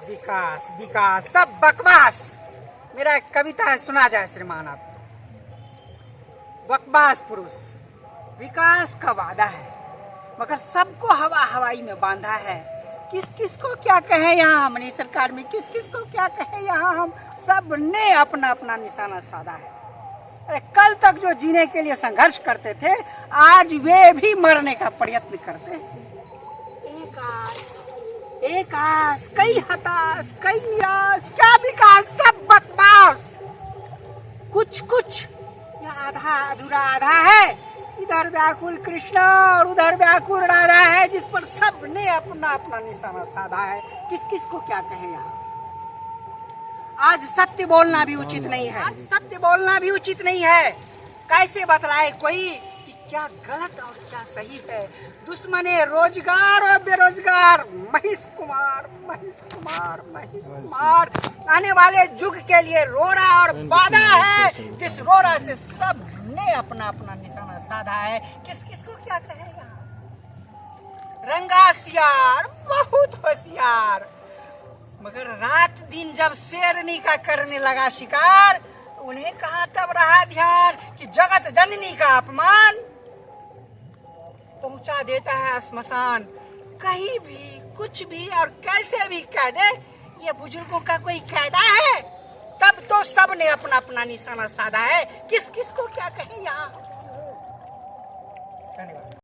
विकास विकास सब बकवास। मेरा एक कविता है, सुना जाए श्रीमान आप। बकवास पुरुष विकास का वादा है, मगर सबको हवा हवाई में बांधा है। किस किस को क्या कहे यहाँ हमनी सरकार में, किस किस को क्या कहे यहाँ हम सब ने अपना अपना निशाना साधा है। अरे कल तक जो जीने के लिए संघर्ष करते थे, आज वे भी मरने का प्रयत्न करते हैं। एक आस कई हताश कई निराश, क्या विकास सब बकवास। कुछ कुछ या आधा अधूरा आधा है, इधर व्याकुल कृष्ण और उधर व्याकुल राधा है, जिस पर सब ने अपना अपना निशाना साधा है। किस किस को क्या कहे यहाँ। आज सत्य बोलना भी उचित नहीं है, आज सत्य बोलना भी उचित नहीं है। कैसे बतलाए कोई कि क्या गलत और क्या सही है। दुश्मने रोजगार और बेरोजगार, महेश कुमार महेश कुमार महेश कुमार आने वाले युग के लिए रोड़ा और वादा है, जिस रोड़ा से सब ने अपना अपना निशाना साधा है। किस किस को क्या कहेगा। रंगासियार बहुत होशियार, मगर रात दिन जब शेरनी का करने लगा शिकार, उन्हें कहा तब रहा ध्यान कि जगत जननी का अपमान पहुंचा देता है श्मशान। कहीं भी कुछ भी और कैसे भी कह दे, ये बुजुर्गों का कोई कायदा है। तब तो सब ने अपना अपना निशाना साधा है। किस किस को क्या कहे यहाँ। धन्यवाद।